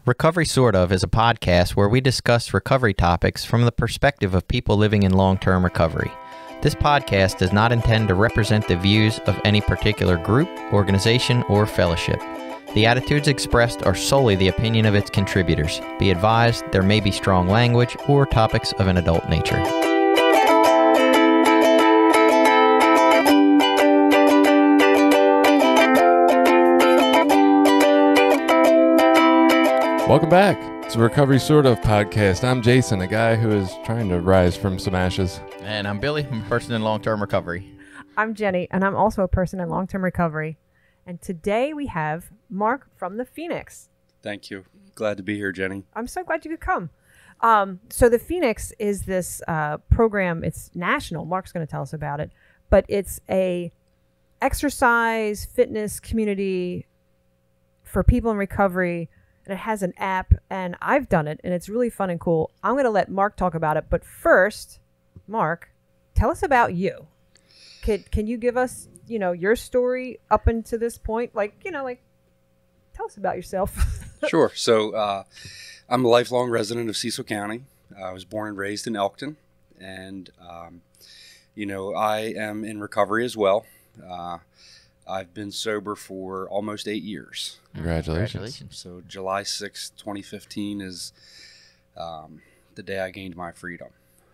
Recovery Sort Of is a podcast where we discuss recovery topics from the perspective of people living in long-term recovery. This podcast does not intend to represent the views of any particular group, organization, or fellowship. The attitudes expressed are solely the opinion of its contributors. Be advised, there may be strong language or topics of an adult nature. Welcome back. It's a Recovery Sort Of podcast. I'm Jason, a guy who is trying to rise from some ashes. And I'm Billy, I'm a person in long-term recovery. I'm Jenny, and I'm also a person in long-term recovery. And today we have Mark from the Phoenix. Thank you. Glad to be here, Jenny. I'm so glad you could come. So the Phoenix is this program. It's national. Mark's going to tell us about it. But it's a exercise, fitness community for people in recovery. And it has an app, and I've done it, and it's really fun and cool. I'm going to let Mark talk about it. But first, Mark, tell us about you. Can you give us, your story up until this point? Tell us about yourself. Sure. So I'm a lifelong resident of Cecil County. I was born and raised in Elkton. And, I am in recovery as well. I've been sober for almost 8 years. Congratulations. So July 6, 2015 is the day I gained my freedom.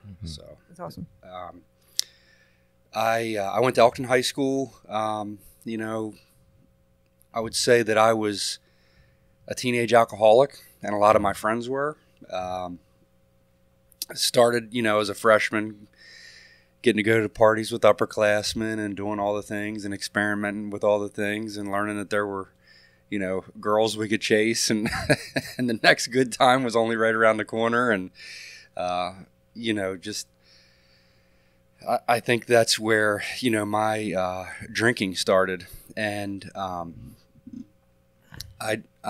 Mm-hmm. So that's awesome. I went to Elkton High School. I would say that I was a teenage alcoholic, and a lot of my friends were. Started, as a freshman, getting to go to parties with upperclassmen and doing all the things and experimenting with all the things and learning that there were, girls we could chase and and the next good time was only right around the corner. And, I think that's where, my drinking started. And I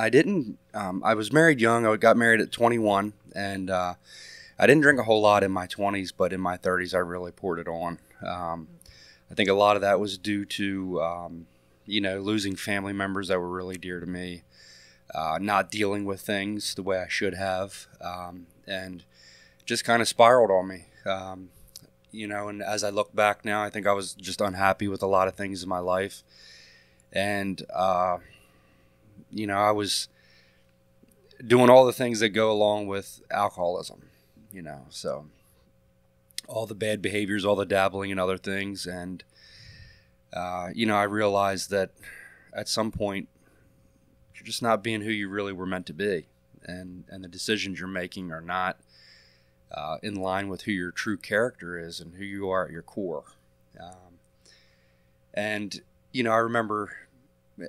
didn't, I was married young. I got married at 21, and I didn't drink a whole lot in my 20s, but in my 30s, I really poured it on. I think a lot of that was due to, losing family members that were really dear to me, not dealing with things the way I should have, and just kind of spiraled on me. And as I look back now, I think I was just unhappy with a lot of things in my life. And, I was doing all the things that go along with alcoholism. So all the bad behaviors, all the dabbling in other things. And, I realized that at some point you're just not being who you really were meant to be. And the decisions you're making are not in line with who your true character is and who you are at your core. I remember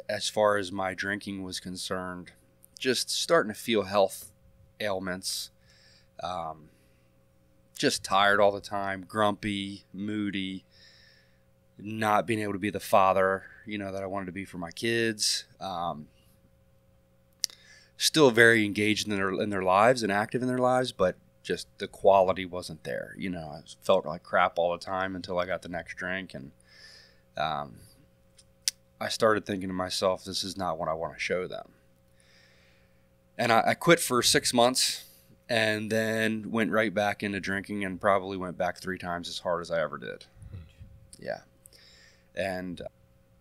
as far as my drinking was concerned, just starting to feel health ailments, just tired all the time, grumpy, moody, not being able to be the father, that I wanted to be for my kids. Still very engaged in their lives and active in their lives, but just the quality wasn't there. I felt like crap all the time until I got the next drink. And I started thinking to myself, this is not what I want to show them. And I quit for 6 months. And then went right back into drinking and probably went back 3 times as hard as I ever did. Yeah. And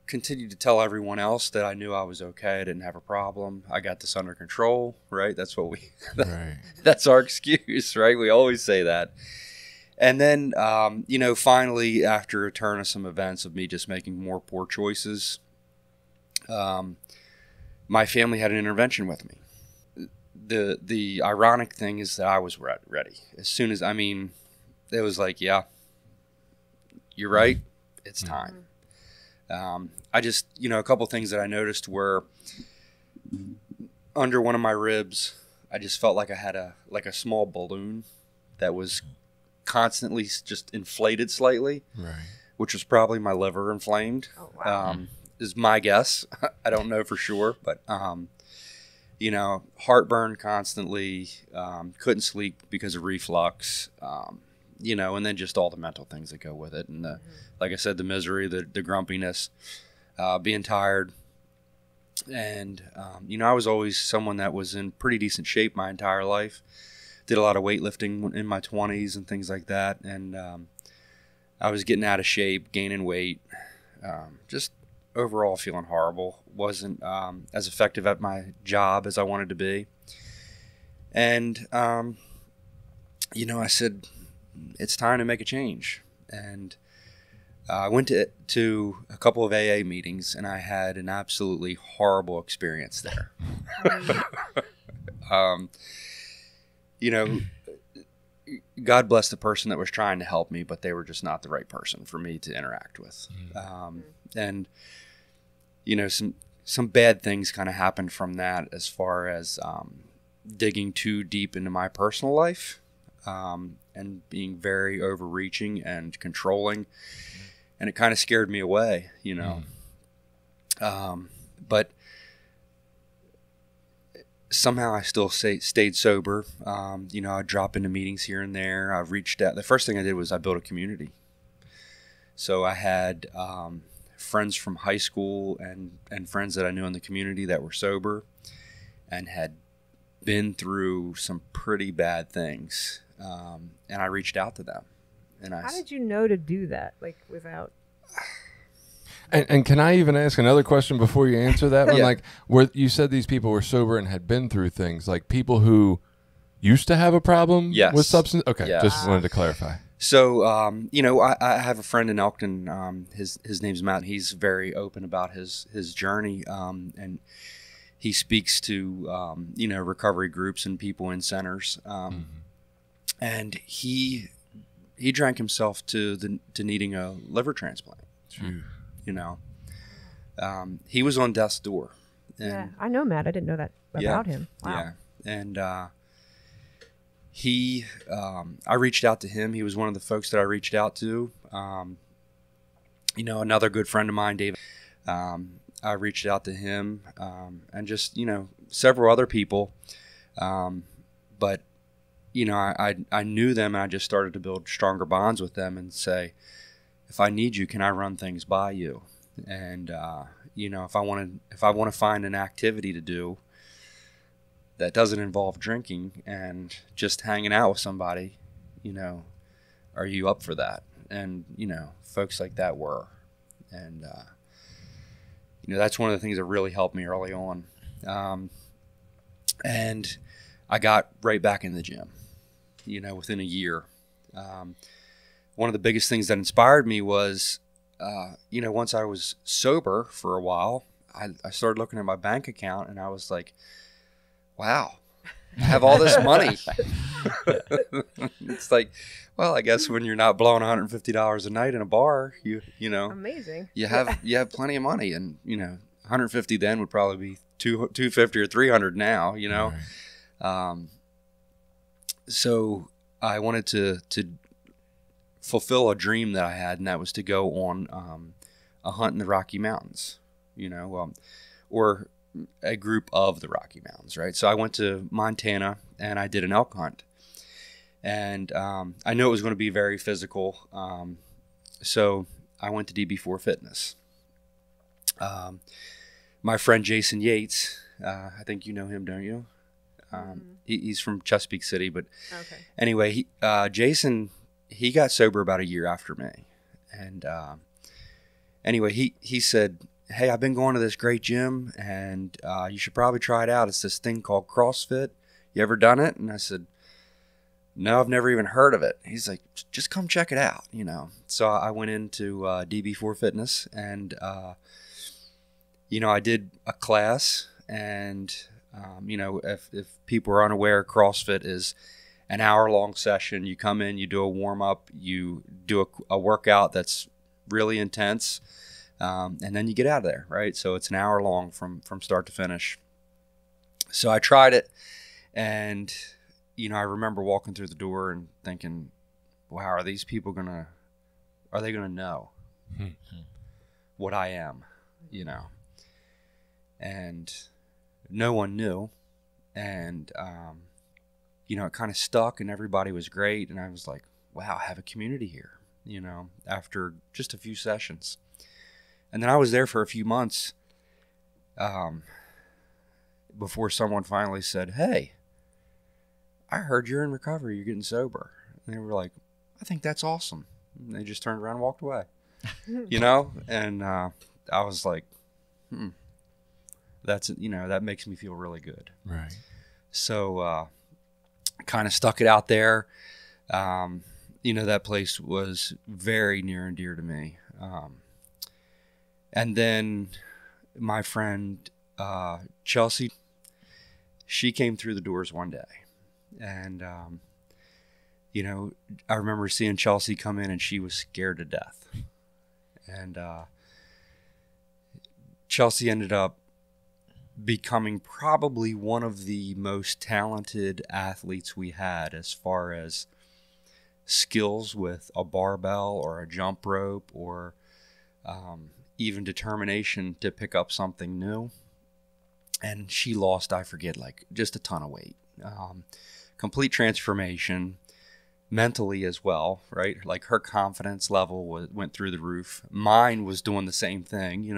continued to tell everyone else that I knew I was okay. I didn't have a problem. I got this under control, right? That's what right. That's our excuse, right? We always say that. And then, finally, after a turn of some events of me just making more poor choices, my family had an intervention with me. The ironic thing is that I was ready. As soon as, it was like, yeah, you're right. It's time. I just, a couple things that I noticed were under one of my ribs, I just felt like I had a small balloon that was constantly just inflated slightly, right, which was probably my liver inflamed. Oh, wow. Is my guess. I don't know for sure, but, heartburn constantly, couldn't sleep because of reflux, and then just all the mental things that go with it. And like I said, the misery, the grumpiness, being tired. And, I was always someone that was in pretty decent shape my entire life. Did a lot of weightlifting in my 20s and things like that. And I was getting out of shape, gaining weight, just overall feeling horrible. Wasn't as effective at my job as I wanted to be. And, I said, it's time to make a change. And I went to a couple of AA meetings, and I had an absolutely horrible experience there. God bless the person that was trying to help me, but they were just not the right person for me to interact with. And some bad things kind of happened from that, as far as digging too deep into my personal life, and being very overreaching and controlling. And it kind of scared me away, but somehow I still stayed sober. I'd drop into meetings here and there. I've reached out. The first thing I did was I built a community. So I had friends from high school and friends that I knew in the community that were sober and had been through some pretty bad things. And I reached out to them. And how did you know to do that? Like, without... And can I even ask another question before you answer that one? Yeah. Like, where you said these people were sober and had been through things, like people who used to have a problem Yes. with substance? Okay, Yes. just wanted to clarify. So, I have a friend in Elkton. His name's Matt. He's very open about his journey, and he speaks to recovery groups and people in centers. And he drank himself to needing a liver transplant. Phew. He was on death's door. And Yeah, I know Matt. I didn't know that about him. Wow. Yeah, and I reached out to him. He was one of the folks that I reached out to. Another good friend of mine, David. I reached out to him, and just several other people, but I knew them, and I just started to build stronger bonds with them and say, if I need you, can I run things by you? And if I want to find an activity to do that doesn't involve drinking and just hanging out with somebody, are you up for that? And folks like that were, and that's one of the things that really helped me early on. And I got right back in the gym, within a year. One of the biggest things that inspired me was, once I was sober for a while, I started looking at my bank account, and I was like, wow, I have all this money. It's like, well, I guess when you're not blowing $150 a night in a bar, you Amazing. you have plenty of money, and 150 then would probably be 250 or 300 now, Right. So I wanted to fulfill a dream that I had, and that was to go on a hunt in the Rocky Mountains, or a group of the Rocky Mountains, right? So I went to Montana, and I did an elk hunt, and I knew it was going to be very physical, so I went to DB4 Fitness. My friend Jason Yates, I think you know him, don't you? He's from Chesapeake City, but Okay. anyway, Jason, he got sober about a year after me. And anyway, he said, hey, I've been going to this great gym, and you should probably try it out. It's this thing called CrossFit. You ever done it? And I said, no, I've never even heard of it. He's like, just come check it out, So I went into DB4 Fitness, and, I did a class, and, if people are unaware, CrossFit is an hour-long session. You come in, you do a warm-up, you do a workout that's really intense, and then you get out of there, right? So it's an hour long from start to finish. So I tried it, and, I remember walking through the door and thinking, wow, are these people are they gonna know what I am, And no one knew, and it kind of stuck, and everybody was great, and I was like, wow, I have a community here, after just a few sessions. And then I was there for a few months, before someone finally said, "Hey, I heard you're in recovery. You're getting sober." And they were like, "I think that's awesome." And they just turned around and walked away, And I was like, that's, that makes me feel really good. Right. So kind of stuck it out there. That place was very near and dear to me. And then my friend Chelsea, she came through the doors one day. And, I remember seeing Chelsea come in and she was scared to death. And Chelsea ended up becoming probably one of the most talented athletes we had as far as skills with a barbell or a jump rope or even determination to pick up something new. And she lost, I forget, like just a ton of weight. Complete transformation mentally as well, right? Like her confidence level went through the roof. Mine was doing the same thing,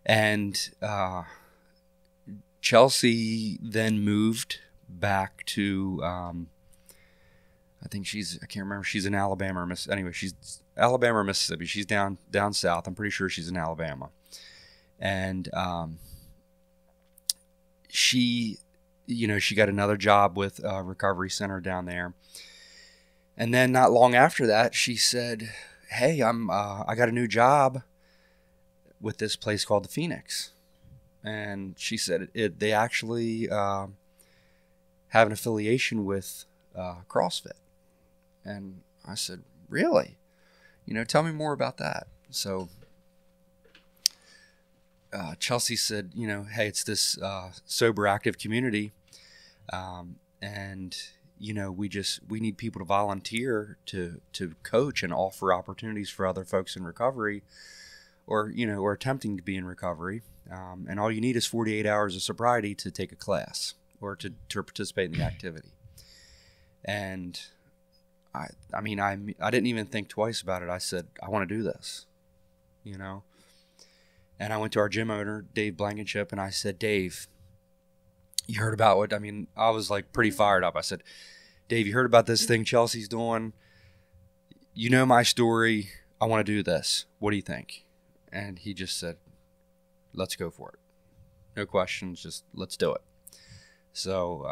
And Chelsea then moved back to, I can't remember, she's in Alabama or she's Alabama or Mississippi. She's down south. I'm pretty sure she's in Alabama. And she got another job with a recovery center down there. And then not long after that, she said, "Hey, I got a new job with this place called the Phoenix." And she said they actually have an affiliation with CrossFit. And I said, "Really? Tell me more about that." So Chelsea said, "Hey, it's this sober active community, and we need people to volunteer to coach and offer opportunities for other folks in recovery, or attempting to be in recovery. And all you need is 48 hours of sobriety to take a class or to participate in the activity." And I didn't even think twice about it. I said, "I want to do this," And I went to our gym owner, Dave Blankenship, and I said, "Dave, you heard about what?" I was like pretty fired up. I said, "Dave, you heard about this thing Chelsea's doing? You know my story. I want to do this. What do you think?" And he just said, "Let's go for it. No questions. Just let's do it." So,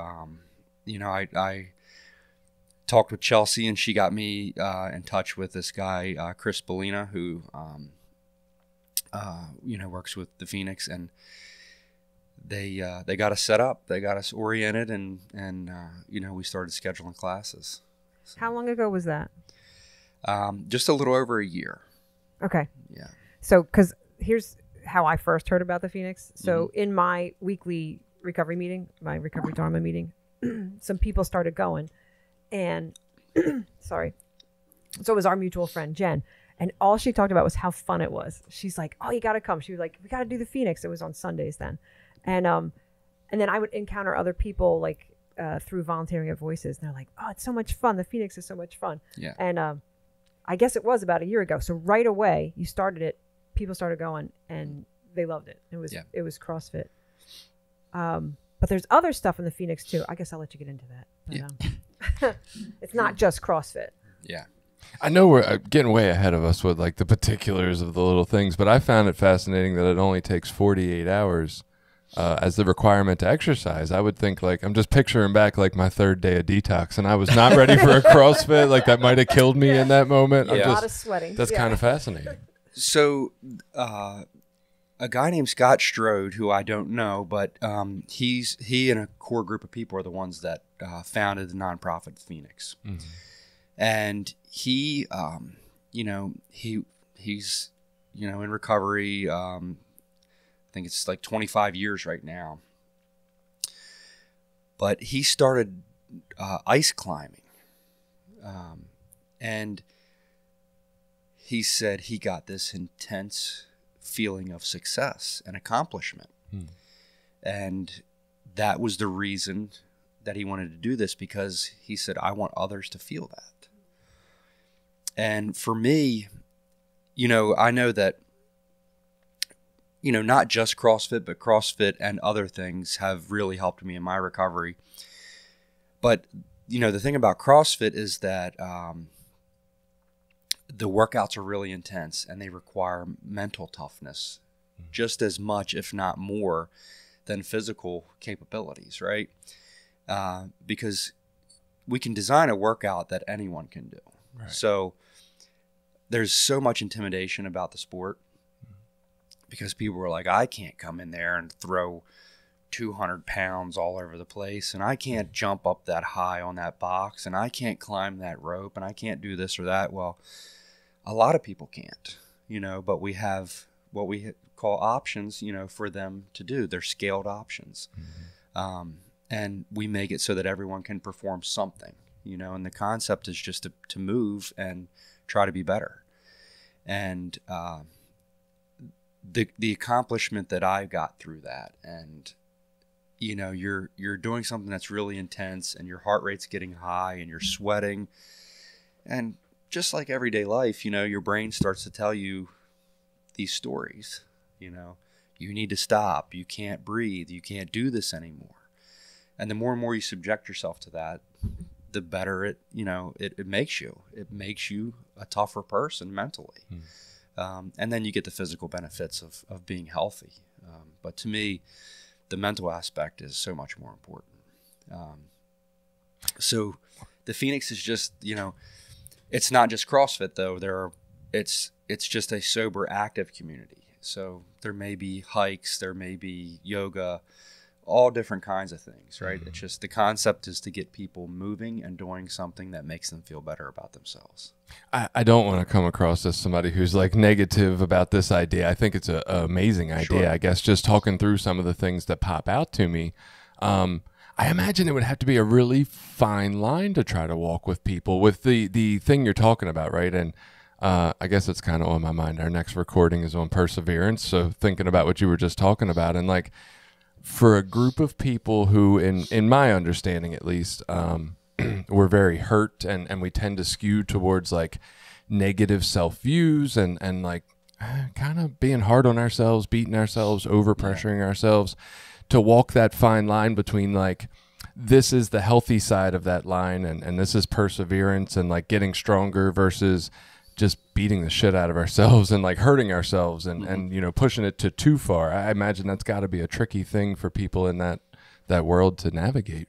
I talked with Chelsea, and she got me in touch with this guy, Chris Bellina, who, works with the Phoenix, and they got us set up. They got us oriented, and we started scheduling classes. So, How long ago was that? just a little over a year. Okay. Yeah. So, because here's how I first heard about the Phoenix. So in my weekly recovery meeting, my recovery Dharma meeting, some people started going, and sorry. So it was our mutual friend, Jen. And all she talked about was how fun it was. She's like, "Oh, you got to come." She was like, "We got to do the Phoenix." It was on Sundays then. And then I would encounter other people like through volunteering at Voices. And they're like, "Oh, it's so much fun. The Phoenix is so much fun." Yeah. And I guess it was about a year ago. So right away, you started it. People started going, and they loved it. It was CrossFit. But there's other stuff in the Phoenix too. I guess I'll let you get into that. But, it's not just CrossFit. Yeah. I know we're getting way ahead of us with like the particulars of the little things, but I found it fascinating that it only takes 48 hours as the requirement to exercise. I would think like, I'm just picturing back like my third day of detox, and I was not ready for a CrossFit. Like that might have killed me in that moment. A lot of sweating. That's kind of fascinating. So a guy named Scott Strode, who I don't know, but he and a core group of people are the ones that founded the nonprofit Phoenix. Mm-hmm. And he, he's in recovery. I think it's like 25 years right now. But he started ice climbing. And he said he got this intense feeling of success and accomplishment. And that was the reason that he wanted to do this, because he said, "I want others to feel that." And for me, I know that, not just CrossFit, but CrossFit and other things have really helped me in my recovery. But, the thing about CrossFit is that the workouts are really intense and they require mental toughness just as much, if not more, than physical capabilities, right? Because we can design a workout that anyone can do. Right. So there's so much intimidation about the sport because people are like, I can't come in there and throw 200 pounds all over the place, and I can't jump up that high on that box, and I can't climb that rope, and I can't do this or that. Well, a lot of people can't, but we have what we call options, for them to do. They're scaled options. And we make it so that everyone can perform something, and the concept is just to move and try to be better. And the accomplishment that I got through that, and you're doing something that's really intense, and your heart rate's getting high, and you're sweating, and just like everyday life, your brain starts to tell you these stories. You need to stop. You can't breathe. You can't do this anymore. And the more and more you subject yourself to that, the better it makes you. It makes you a tougher person mentally. And then you get the physical benefits of being healthy. But to me, the mental aspect is so much more important. So the Phoenix is just, it's not just CrossFit though. It's just a sober, active community. So there may be hikes, there may be yoga, all different kinds of things, right? It's just the concept is to get people moving and doing something that makes them feel better about themselves. I don't want to come across as somebody who's like negative about this idea. I think it's an amazing idea. Sure. I guess just talking through some of the things that pop out to me, I imagine it would have to be a really fine line to try to walk with people with the thing you're talking about, right? And I guess it's kind of on my mind. Our next recording is on perseverance. So thinking about what you were just talking about, and like for a group of people who, in my understanding at least, we're very hurt and we tend to skew towards like negative self-views and like kind of being hard on ourselves, beating ourselves, over-pressuring ourselves, to walk that fine line between like, this is the healthy side of that line and this is perseverance and like getting stronger versus just beating the shit out of ourselves and like hurting ourselves and pushing it to too far. I imagine that's got to be a tricky thing for people in that world to navigate.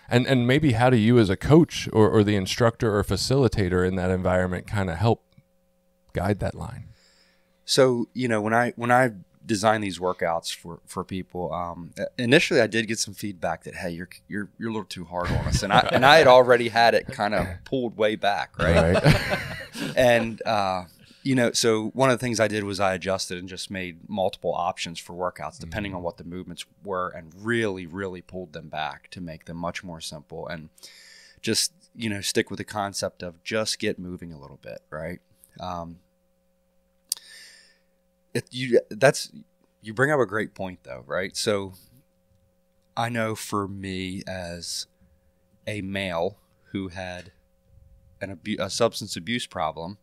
And maybe how do you as a coach or the instructor or facilitator in that environment kind of help guide that line? So, when I design these workouts for people, initially I did get some feedback that, hey, you're a little too hard on us. And I had already had it kind of pulled way back. Right. And, so one of the things I did was I adjusted and just made multiple options for workouts depending on what the movements were, and really, really pulled them back to make them much more simple and just, stick with the concept of just get moving a little bit. Right. You bring up a great point though, right? So I know for me as a male who had a substance abuse problem,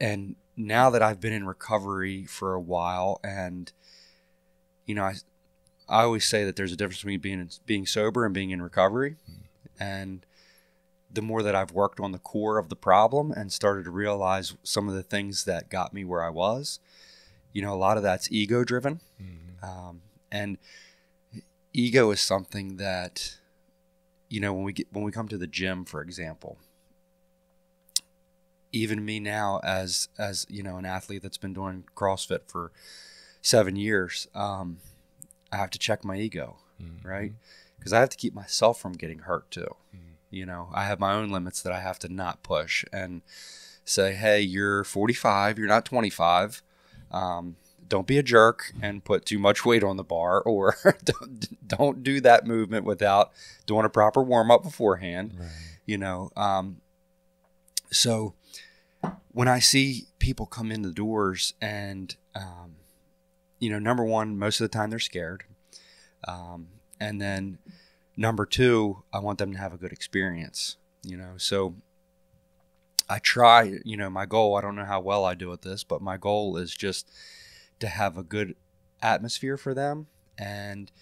and now that I've been in recovery for a while, and I always say that there's a difference between being sober and being in recovery, and the more that I've worked on the core of the problem and started to realize some of the things that got me where I was, a lot of that's ego driven. And ego is something that, when we come to the gym, for example, even me now as an athlete that's been doing CrossFit for 7 years, I have to check my ego, right? Because I have to keep myself from getting hurt too. I have my own limits that I have to not push and say, hey, you're 45, you're not 25. Don't be a jerk and put too much weight on the bar, or don't do that movement without doing a proper warm up beforehand. Right. So when I see people come in the doors and, number one, most of the time they're scared. And then number two, I want them to have a good experience, So I try, my goal, I don't know how well I do at this, but my goal is just to have a good atmosphere for them and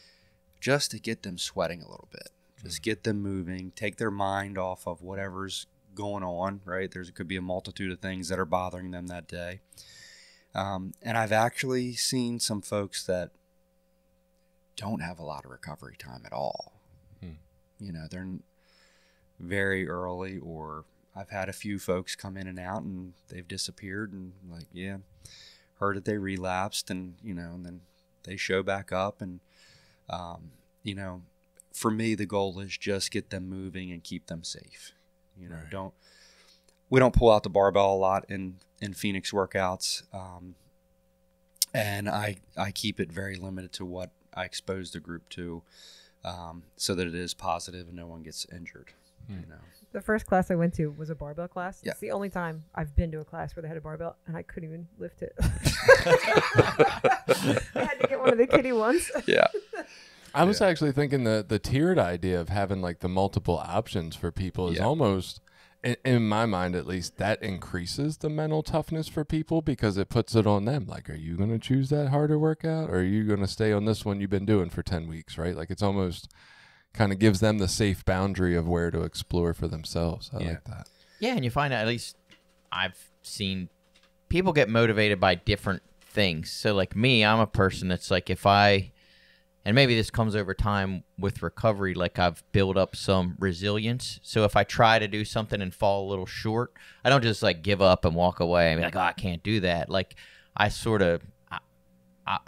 just to get them sweating a little bit. Just get them moving, take their mind off of whatever's going on, right? There could be a multitude of things that are bothering them that day. And I've actually seen some folks that don't have a lot of recovery time at all. They're very early, or I've had a few folks come in and out and they've disappeared, and like, yeah, heard that they relapsed, and, and then they show back up. And, for me, the goal is just get them moving and keep them safe. Right. We don't pull out the barbell a lot in Phoenix workouts. And I keep it very limited to what I expose the group to, so that it is positive and no one gets injured. The first class I went to was a barbell class. Yeah. It's the only time I've been to a class where they had a barbell, and I couldn't even lift it. I had to get one of the kiddie ones. Yeah. I was actually thinking the tiered idea of having like the multiple options for people is almost, in my mind at least, that increases the mental toughness for people, because it puts it on them. Like, are you going to choose that harder workout, or are you going to stay on this one you've been doing for 10 weeks, right? Like, it's almost kind of gives them the safe boundary of where to explore for themselves. I like that. Yeah, and you find out, at least I've seen people get motivated by different things. So like me, I'm a person that's like, and maybe this comes over time with recovery, like I've built up some resilience. So if I try to do something and fall a little short, I don't just like give up and walk away and be like, oh, I can't do that. Like I sort of, I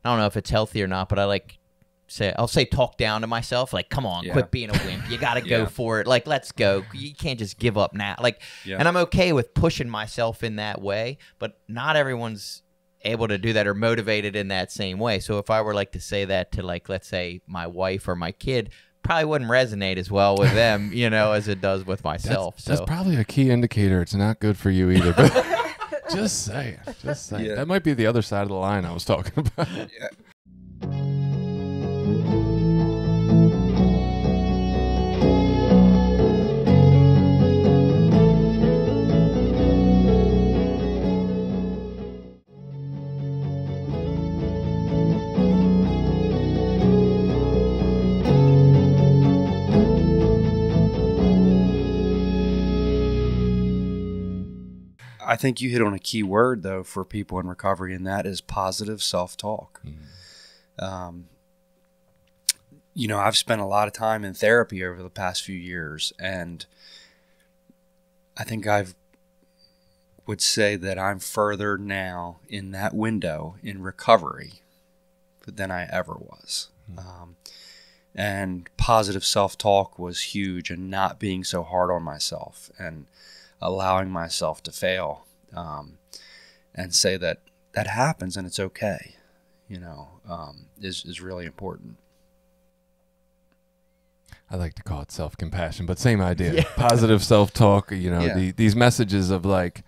don't know if it's healthy or not, but I'll say talk down to myself, like, come on, quit being a wimp. You got to go for it. Like, let's go. You can't just give up now. Like, and I'm okay with pushing myself in that way, but not everyone's able to do that or motivated in that same way. So if I were like to say that to, like, let's say my wife or my kid, probably wouldn't resonate as well with them, as it does with myself. That's probably a key indicator. It's not good for you either. But just saying. Yeah. That might be the other side of the line I was talking about. Yeah. I think you hit on a key word, though, for people in recovery, and that is positive self-talk. I've spent a lot of time in therapy over the past few years, and I think I would say that I'm further now in that window in recovery than I ever was. And positive self-talk was huge, and not being so hard on myself and allowing myself to fail, and say that happens and it's okay, is really important. I like to call it self-compassion, but same idea. Yeah. Positive self-talk, these messages of like,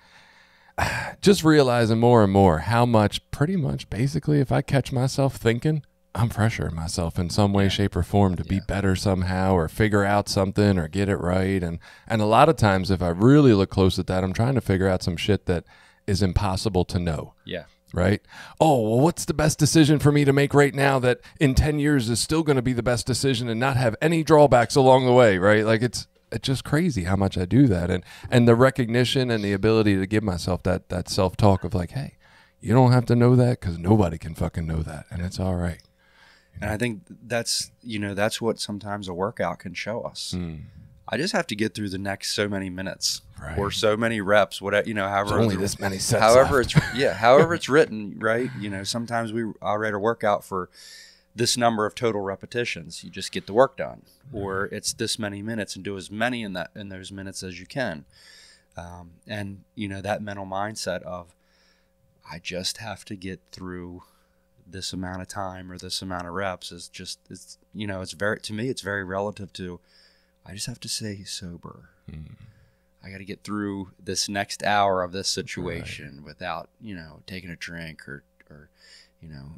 just realizing more and more how much, pretty much, basically, if I catch myself thinking, I'm pressuring myself in some way, shape, or form to be better somehow, or figure out something, or get it right. And a lot of times, if I really look close at that, I'm trying to figure out some shit that is impossible to know. Yeah. Right? Oh, well, what's the best decision for me to make right now that in 10 years is still going to be the best decision and not have any drawbacks along the way, right? Like, it's just crazy how much I do that. And the recognition and the ability to give myself that self-talk of like, hey, you don't have to know that, because nobody can fucking know that, and it's all right. And I think that's what sometimes a workout can show us. I just have to get through the next so many minutes, or so many reps, whatever, however. There's only this many sets however left. However it's written, right? Sometimes I'll write a workout for this number of total repetitions. You just get the work done, or it's this many minutes, and do as many in those minutes as you can. And that mental mindset of, I just have to get through this amount of time or this amount of reps is just, it's very, to me, it's very relative to, I just have to stay sober. I got to get through this next hour of this situation without, taking a drink or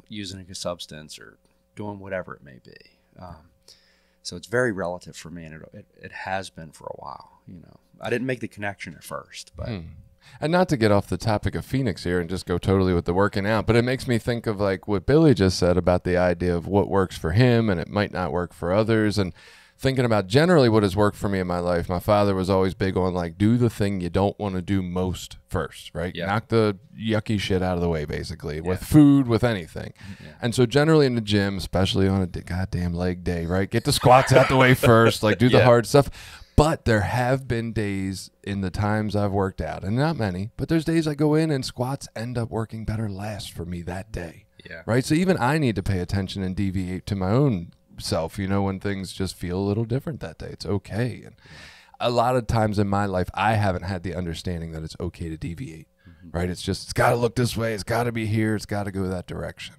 using a substance or doing whatever it may be. So it's very relative for me, and it has been for a while. I didn't make the connection at first, but. And not to get off the topic of Phoenix here and just go totally with the working out, but it makes me think of like what Billy just said about the idea of what works for him and it might not work for others. And thinking about generally what has worked for me in my life, my father was always big on like, do the thing you don't want to do most first, right? Yeah. Knock the yucky shit out of the way, basically, with food, with anything. Yeah. And so generally in the gym, especially on a goddamn leg day, right? Get the squats out the way first, like do the hard stuff. But there have been days in the times I've worked out, and not many, but there's days I go in and squats end up working better last for me that day. Yeah. Right? So even I need to pay attention and deviate to my own self, when things just feel a little different that day. It's okay. And a lot of times in my life, I haven't had the understanding that it's okay to deviate. Right? It's got to look this way. It's got to be here. It's got to go that direction.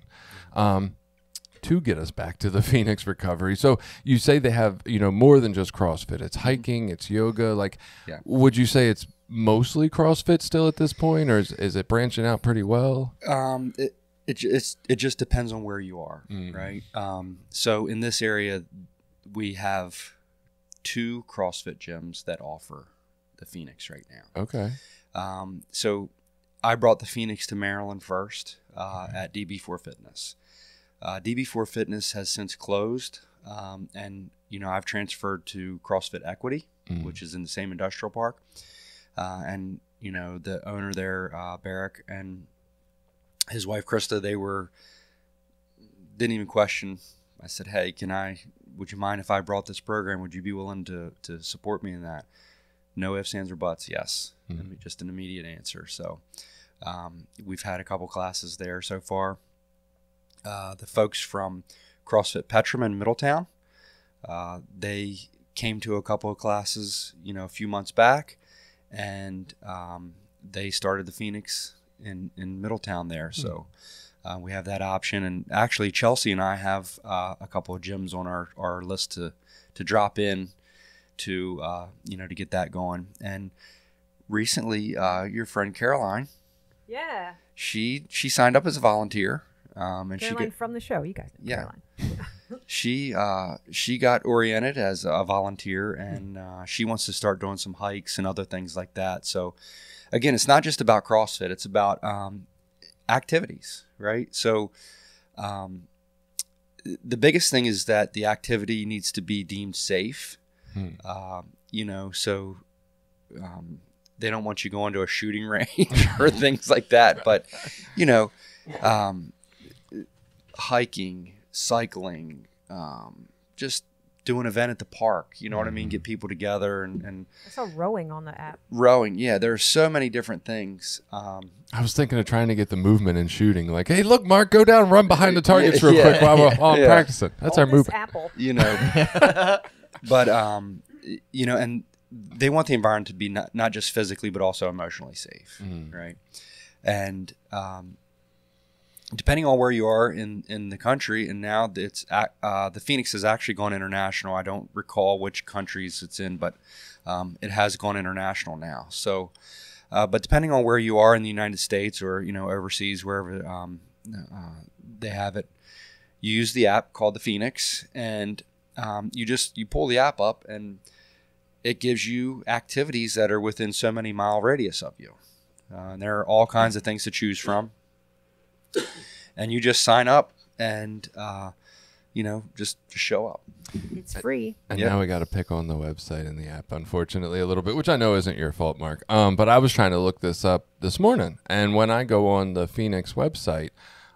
To get us back to the Phoenix recovery. So you say they have, more than just CrossFit. It's hiking, it's yoga. Like, would you say it's mostly CrossFit still at this point, or is it branching out pretty well? It just depends on where you are, right? So in this area, we have 2 CrossFit gyms that offer the Phoenix right now. Okay. So I brought the Phoenix to Maryland first at DB4 Fitness. DB4 Fitness has since closed, and I've transferred to CrossFit Equity, which is in the same industrial park, and the owner there, Barrick, and his wife Krista, didn't even question. I said, "Hey, would you mind if I brought this program? Would you be willing to support me in that?" No ifs, ands, or buts. Yes, just an immediate answer. So we've had a couple classes there so far. The folks from CrossFit Petram in Middletown, they came to a couple of classes, a few months back, and they started the Phoenix in Middletown there. So we have that option. And actually, Chelsea and I have a couple of gyms on our list to drop in to get that going. And recently, your friend Caroline, she signed up as a volunteer. And Caroline from the show, you guys know Caroline. She got oriented as a volunteer, and she wants to start doing some hikes and other things like that. So again, it's not just about CrossFit, it's about activities, right? So the biggest thing is that the activity needs to be deemed safe. So they don't want you going to a shooting range or things like that, but hiking, cycling, just do an event at the park, you know what I mean? Get people together and I saw rowing on the app. Rowing, yeah. There are so many different things. I was thinking of trying to get the movement in shooting. Like, hey, look, Mark, go down and run behind the targets real quick while I'm practicing. That's our movement. Apple. But, and they want the environment to be not just physically, but also emotionally safe, right? And depending on where you are in the country, and now it's the Phoenix has actually gone international. I don't recall which countries it's in, but it has gone international now. So, but depending on where you are in the United States or overseas, wherever they have it, you use the app called the Phoenix, and you pull the app up, and it gives you activities that are within so many mile radius of you. And there are all kinds of things to choose from. And you just sign up and, just show up. It's free. And now we got to pick on the website and the app, unfortunately, a little bit, which I know isn't your fault, Mark. But I was trying to look this up this morning. And when I go on the Phoenix website,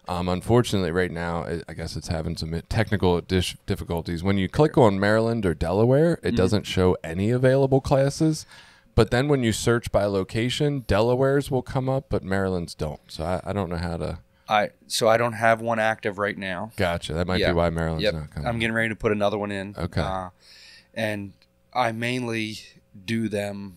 unfortunately, right now, I guess it's having some technical difficulties. When you click on Maryland or Delaware, it doesn't show any available classes. But then when you search by location, Delaware's will come up, but Maryland's don't. So I don't know how to... So I don't have one active right now. Gotcha. That might be why Maryland's not coming. I'm getting ready to put another one in. Okay. And I mainly do them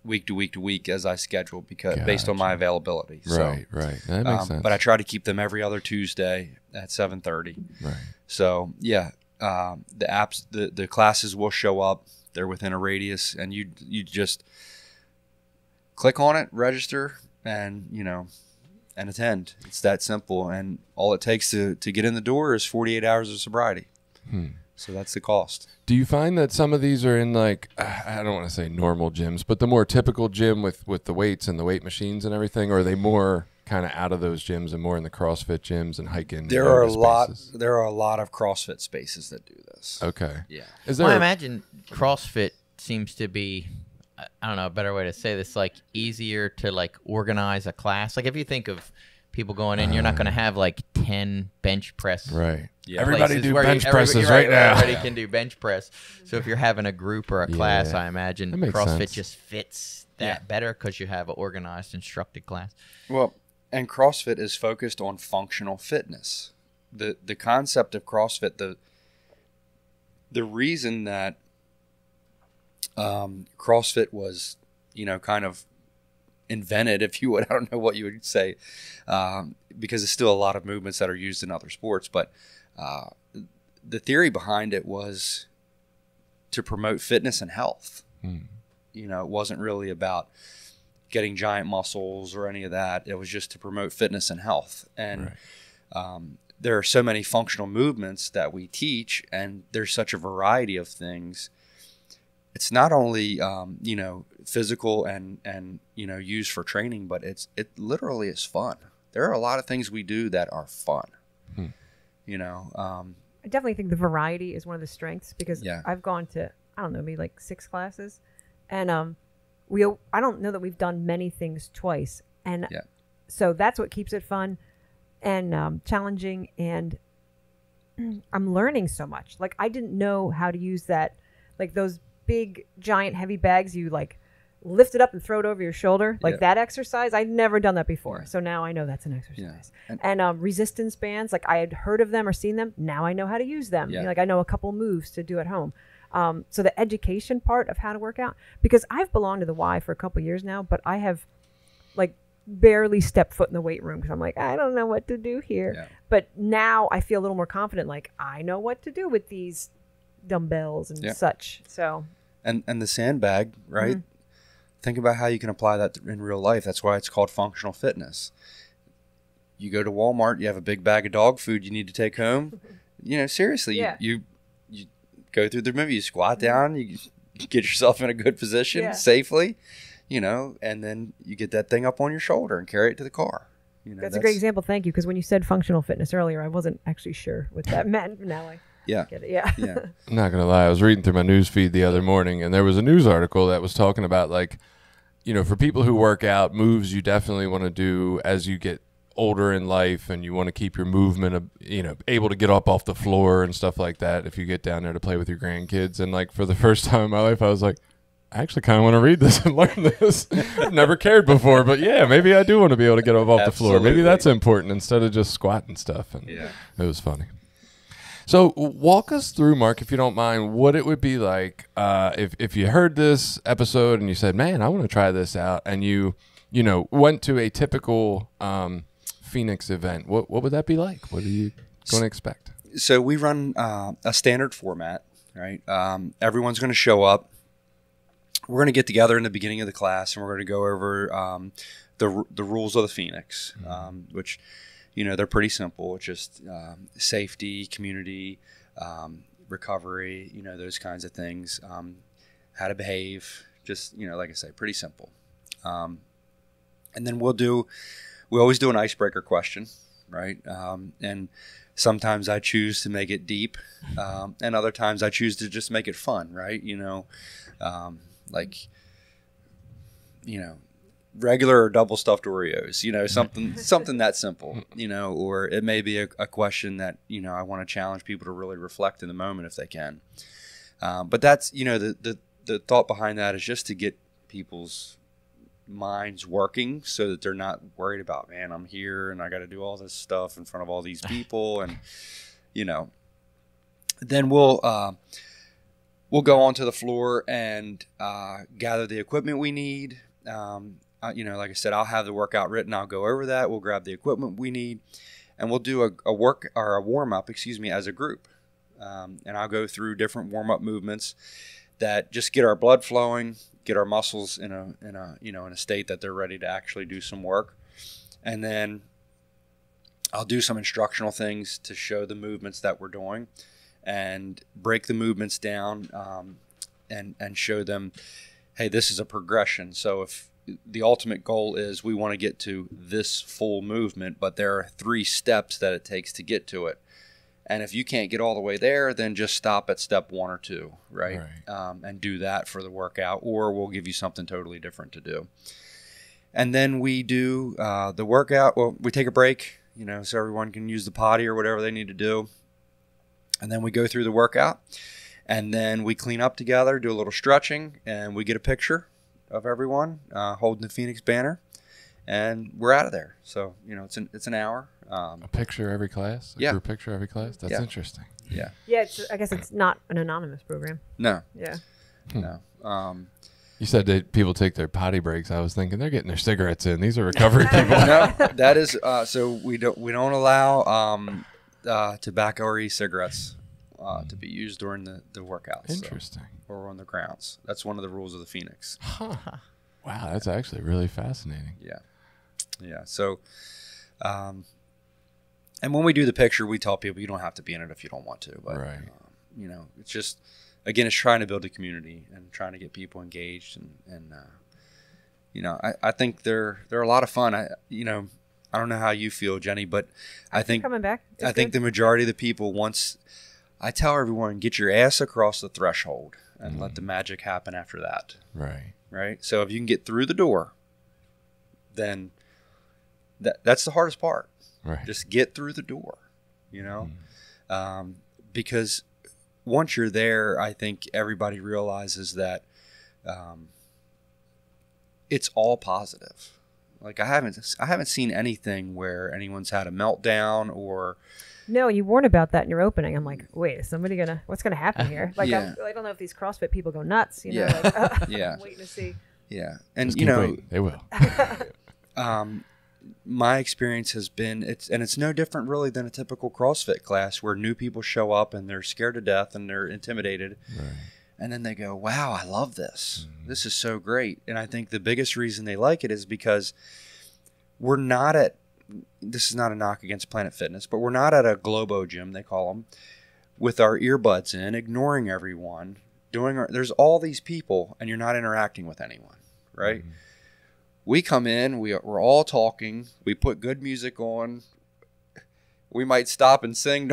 week to week to week as I schedule based on my availability. Right. That makes sense. But I try to keep them every other Tuesday at 7:30. Right. So the apps, the classes will show up. They're within a radius, and you just click on it, register, and and attend. It's that simple, and all it takes to get in the door is 48 hours of sobriety. So that's the cost. Do you find that some of these are in like, I don't want to say normal gyms, but the more typical gym with the weights and the weight machines and everything, or are they more kind of out of those gyms and more in the CrossFit gyms and hiking? There are a lot of CrossFit spaces that do this. Okay. Yeah. Is Well, there? I imagine CrossFit seems to be, I don't know, a better way to say this, like easier to like organize a class. Like if you think of people going in, you're not going to have like 10 bench press. Right. Yeah. Everybody places do where bench presses right where now. Everybody can do bench press. So if you're having a group or a class, Yeah. I imagine That makes CrossFit sense. just fits that better because you have an organized, instructed class. Well, and CrossFit is focused on functional fitness. The concept of CrossFit, the reason that CrossFit was, kind of invented, if you would, I don't know what you would say, because there's still a lot of movements that are used in other sports, but the theory behind it was to promote fitness and health. It wasn't really about getting giant muscles or any of that. It was just to promote fitness and health. And there are so many functional movements that we teach, and there's such a variety of things. It's not only physical and used for training, but it literally is fun. There are a lot of things we do that are fun. I definitely think the variety is one of the strengths, because I've gone to, I don't know, maybe like 6 classes, and I don't know that we've done many things twice, and so that's what keeps it fun and challenging, and I'm learning so much. Like I didn't know how to use that, like those big giant heavy bags you like lift it up and throw it over your shoulder, like that exercise. I'd never done that before, so now I know that's an exercise. And resistance bands, like I had heard of them or seen them, now I know how to use them. Like I know a couple moves to do at home. So the education part of how to work out, because I've belonged to the Y for a couple years now, but I have like barely stepped foot in the weight room because I'm like, I don't know what to do here. But now I feel a little more confident, like I know what to do with these dumbbells and such. So and the sandbag, right? Think about how you can apply that in real life. That's why it's called functional fitness. You go to Walmart, you have a big bag of dog food you need to take home. Seriously, you go through the movie, you squat down, you get yourself in a good position safely, and then you get that thing up on your shoulder and carry it to the car. That's a great example. Thank you. Because when you said functional fitness earlier, I wasn't actually sure what that meant. Now I get it. Yeah. I'm not going to lie. I was reading through my news feed the other morning, and there was a news article that was talking about, like, for people who work out, moves you definitely want to do as you get older in life, and you want to keep your movement, able to get up off the floor and stuff like that if you get down there to play with your grandkids. And, like, for the first time in my life, I was like, I actually kind of want to read this and learn this. I've never cared before, but maybe I do want to be able to get up off the floor. Maybe that's important instead of just squatting stuff. And it was funny. So walk us through, Mark, if you don't mind, what it would be like if you heard this episode and you said, man, I want to try this out, and you went to a typical Phoenix event. What would that be like? What are you going to expect? So we run a standard format, right? Everyone's going to show up. We're going to get together in the beginning of the class, and we're going to go over the rules of the Phoenix, which, they're pretty simple. It's just safety, community, recovery, those kinds of things, how to behave, just, like I say, pretty simple. And then we always do an icebreaker question, right? And sometimes I choose to make it deep, and other times I choose to just make it fun, right? Regular or double stuffed Oreos, something that simple, or it may be a question that, I want to challenge people to really reflect in the moment if they can. But that's, the thought behind that is just to get people's minds working so that they're not worried about, man, I'm here and I got to do all this stuff in front of all these people. And, then we'll go onto the floor and gather the equipment we need. Like I said, I'll have the workout written. I'll go over that. We'll grab the equipment we need, and we'll do a warm up, as a group. And I'll go through different warm up movements that just get our blood flowing, get our muscles in a state that they're ready to actually do some work. And then I'll do some instructional things to show the movements that we're doing. and break the movements down, and show them, hey, this is a progression. So if the ultimate goal is we want to get to this full movement, but there are 3 steps that it takes to get to it. And if you can't get all the way there, then just stop at step 1 or 2, right? And do that for the workout, or we'll give you something totally different to do. And then we do the workout. Well, we take a break, so everyone can use the potty or whatever they need to do. And then we go through the workout, and then we clean up together, do a little stretching, and we get a picture of everyone holding the Phoenix banner, and we're out of there. So, it's an hour. A picture every class? Yeah. Group picture every class? That's interesting. Yeah. Yeah, I guess it's not an anonymous program. No. Yeah. No. You said that people take their potty breaks. I was thinking they're getting their cigarettes in. These are recovery people. No, that is so we don't allow tobacco or e-cigarettes to be used during the workouts. Interesting. Or on the grounds. That's one of the rules of the Phoenix. Huh. Wow, that's actually really fascinating. Yeah. Yeah. So, and when we do the picture, we tell people you don't have to be in it if you don't want to. But, right. It's just, again, it's trying to build a community and trying to get people engaged. And I think they're a lot of fun. I don't know how you feel, Jenny, but I think coming back. I think the majority of the people, once I tell everyone, get your ass across the threshold and let the magic happen after that. Right. Right. So if you can get through the door, then that's the hardest part. Right. Just get through the door, because once you're there, I think everybody realizes that it's all positive. Like I haven't seen anything where anyone's had a meltdown or. No, you warn about that in your opening. I'm like, wait, is somebody what's gonna happen here? Like, Yeah. I don't know if these CrossFit people go nuts. Yeah. Like, Yeah. I'm waiting to see. Yeah, and Just keep waiting. They will. My experience has been it's no different really than a typical CrossFit class where new people show up and they're scared to death and they're intimidated. Right. And then they go, wow, I love this. This is so great. And I think the biggest reason they like it is because we're not this is not a knock against Planet Fitness, but we're not at a Globo gym, they call them, with our earbuds in, ignoring everyone, there's all these people and you're not interacting with anyone, right? Mm-hmm. We come in, we're all talking, we put good music on, we might stop and sing,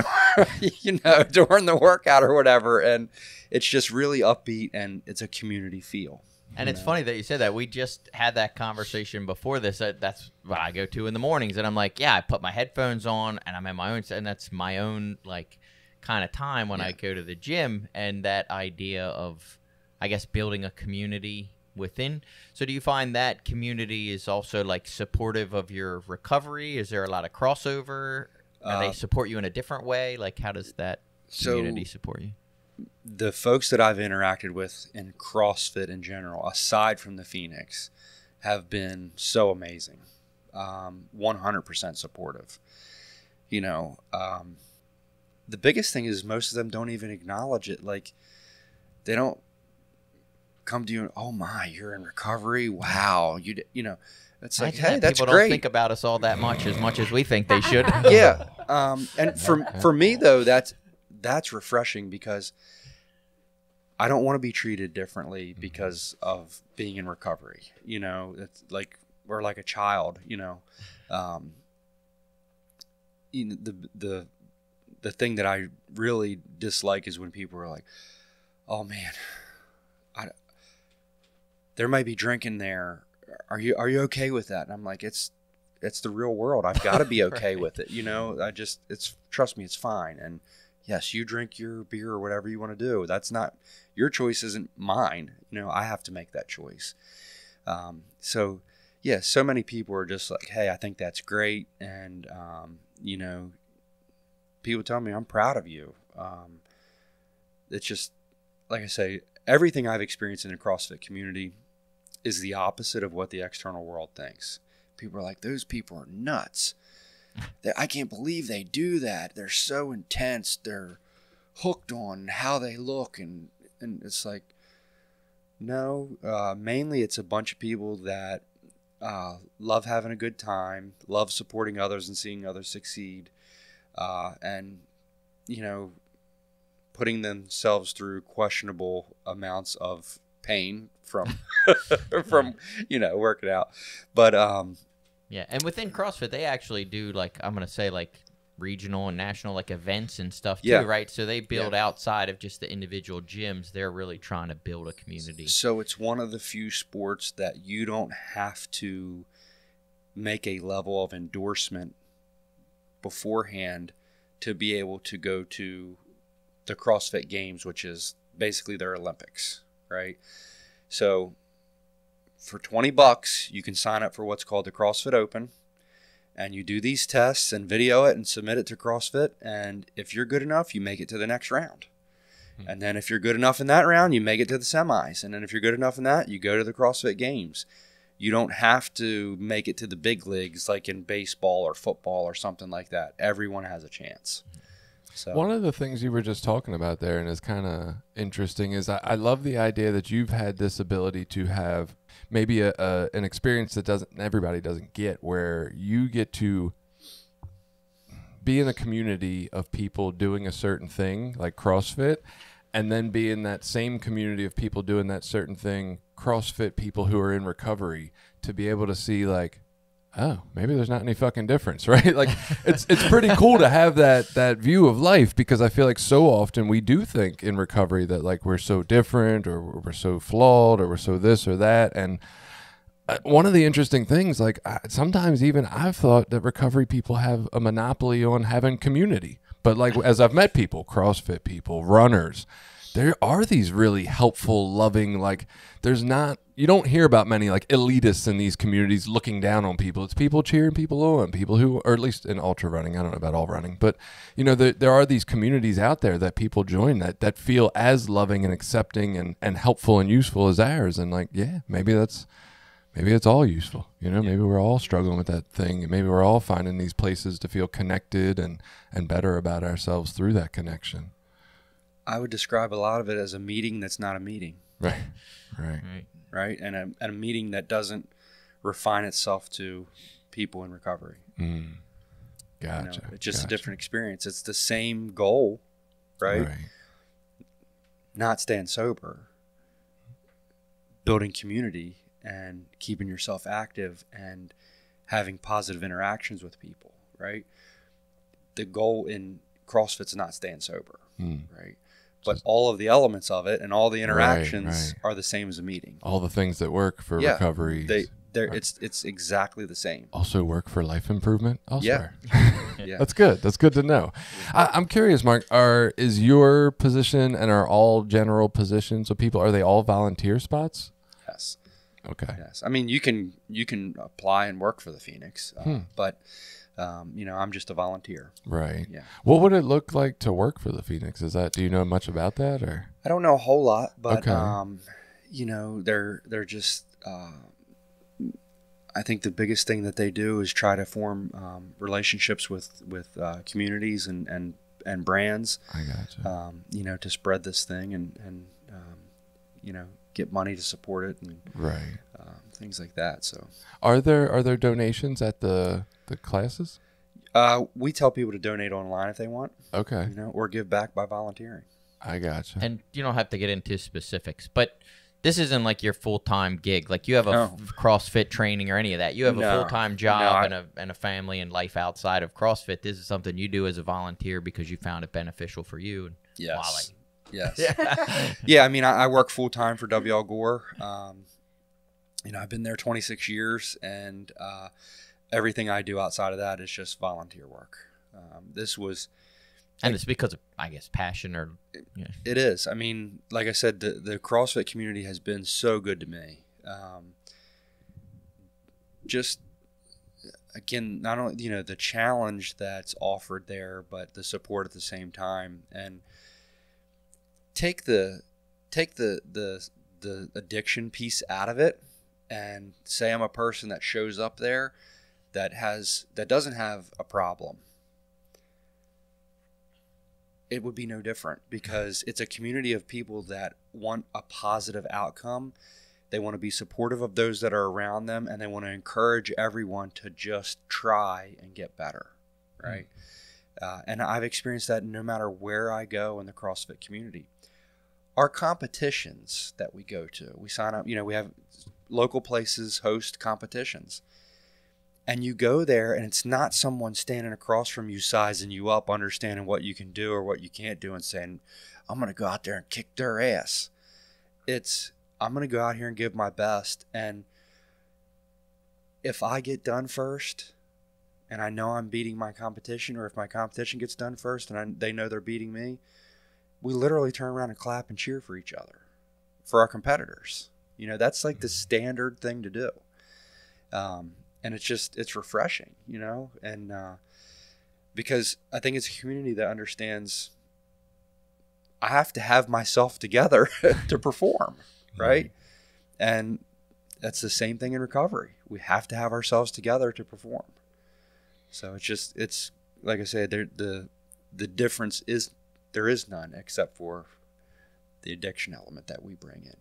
during the workout or whatever, and it's just really upbeat and it's a community feel. And it's funny that you said that. We just had that conversation before this. That's what I go to in the mornings, and I'm like, yeah, I put my headphones on and I'm in my own, and that's my own kind of time when I go to the gym, and that idea of, I guess, building a community within. So do you find that community is also supportive of your recovery? Is there a lot of crossover? They support you in a different way? How does that community support you? The folks that I've interacted with in CrossFit in general, aside from the Phoenix, have been so amazing. 100% supportive. The biggest thing is most of them don't even acknowledge it. They don't come to you and, oh my, you're in recovery. Wow. It's like, hey, that's people great. Don't think about us all that much as we think they should. Yeah. And for me though, that's refreshing because I don't want to be treated differently because of being in recovery. It's we're like a child, the thing that I really dislike is when people are like, oh man, there might be drinking there. Are you okay with that? And I'm like, it's the real world. I've got to be okay with it. Trust me, it's fine. And yes, you drink your beer or whatever you want to do. That's not, your choice isn't mine. I have to make that choice. So many people are just like, hey, I think that's great. And, people tell me I'm proud of you. It's just, like I say, everything I've experienced in the CrossFit community is the opposite of what the external world thinks. People are like, those people are nuts. I can't believe they do that. They're so intense. They're hooked on how they look. And it's like, no, mainly it's a bunch of people that love having a good time, love supporting others and seeing others succeed. And, putting themselves through questionable amounts of pain from from working out. But yeah, and within CrossFit, they actually do, like, I'm gonna say, like, regional and national, like, events and stuff too, Yeah. right? So they build outside of just the individual gyms. They're really trying to build a community. So it's one of the few sports that you don't have to make a level of endorsement beforehand to be able to go to the CrossFit Games, which is basically their Olympics, right? So for $20, you can sign up for what's called the CrossFit Open, and you do these tests and video it and submit it to CrossFit. And if you're good enough, you make it to the next round. And then if you're good enough in that round, you make it to the semis. And then if you're good enough in that, you go to the CrossFit Games. You don't have to make it to the big leagues like in baseball or football or something like that. Everyone has a chance. So One of the things you were just talking about there, and is kind of interesting, is I love the idea that you've had this ability to have maybe an experience that everybody doesn't get, where you get to be in a community of people doing a certain thing, like CrossFit, and then be in that same community of people doing that certain thing, CrossFit people who are in recovery, to be able to see, like, oh, maybe there's not any fucking difference, right? Like, it's pretty cool to have that view of life, because I feel like so often we do think in recovery that, like, we're so different, or we're so flawed, or we're so this or that. And one of the interesting things, like, sometimes even I've thought that recovery people have a monopoly on having community. But, like, as I've met people, CrossFit people, runners, there are these really helpful, loving, like, you don't hear about many, like, elitists in these communities looking down on people. It's people cheering people on, people who, or at least in ultra running, I don't know about all running, but, there are these communities out there that people join that feel as loving and accepting and helpful and useful as ours. And, like, yeah, maybe it's all useful. Maybe we're all struggling with that thing, and maybe we're all finding these places to feel connected and better about ourselves through that connection. I would describe a lot of it as a meeting that's not a meeting. Right. And a meeting that doesn't refine itself to people in recovery. Gotcha. It's just a different experience. It's the same goal, right? Not staying sober, building community, and keeping yourself active and having positive interactions with people, right? The goal in CrossFit's not staying sober, right? But all of the elements of it and all the interactions are the same as a meeting. All the things that work for recovery. It's exactly the same. Also work for life improvement elsewhere. Yeah. That's good. That's good to know. I'm curious, Mark, is your position and are all general positions of people, are they all volunteer spots? Yes. Okay. Yes. I mean, you can apply and work for the Phoenix, but I'm just a volunteer. Right. Yeah. What would it look like to work for the Phoenix? Do you know much about that, or? I don't know a whole lot, but okay. They're just. I think the biggest thing that they do is try to form relationships with communities and brands. I gotcha. To spread this thing and get money to support it and things like that. So, are there donations at the classes? We tell people to donate online if they want. Okay. Or give back by volunteering. I gotcha. And you don't have to get into specifics, but this isn't like your full-time gig. Like, you have a CrossFit training or any of that. You have a full-time job and a family and life outside of CrossFit. This is something you do as a volunteer because you found it beneficial for you. And yes. Yes. Yeah. I mean, I work full time for W.L. Gore. I've been there 26 years, and everything I do outside of that is just volunteer work. And it's because of, I guess, passion or. It is. I mean, like I said, the CrossFit community has been so good to me. Just again, not only the challenge that's offered there, but the support at the same time, and take the addiction piece out of it, and say I'm a person that shows up there that doesn't have a problem. It would be no different, because it's a community of people that want a positive outcome. They want to be supportive of those that are around them, and they want to encourage everyone to just try and get better, right? And I've experienced that no matter where I go in the CrossFit community. Our competitions that we go to, we sign up, we have local places host competitions. And you go there and it's not someone standing across from you, sizing you up, understanding what you can do or what you can't do and saying, I'm going to go out there and kick their ass. I'm going to go out here and give my best. And if I get done first and I know I'm beating my competition, or if my competition gets done first and they know they're beating me, we literally turn around and clap and cheer for each other, for our competitors. That's like the standard thing to do. And it's refreshing, and because I think it's a community that understands I have to have myself together to perform, right? And that's the same thing in recovery. We have to have ourselves together to perform. So it's like I said, the difference is there is none except for the addiction element that we bring in.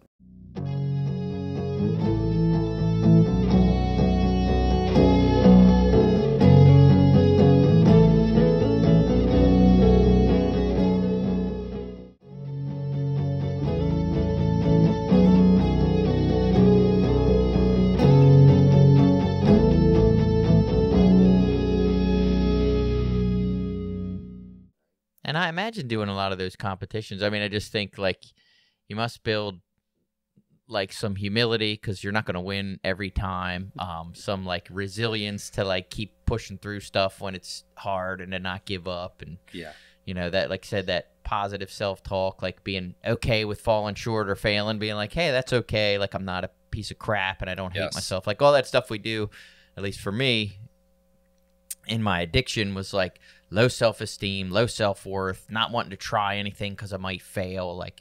And I imagine doing a lot of those competitions. I mean, I just think like you must build like some humility because you're not going to win every time. Some like resilience to like keep pushing through stuff when it's hard and to not give up. And that, like I said, that positive self-talk, like being okay with falling short or failing, being like, hey, that's okay. Like I'm not a piece of crap and I don't hate myself. Like all that stuff we do, at least for me, in my addiction was like low self-esteem, low self-worth, not wanting to try anything because I might fail. Like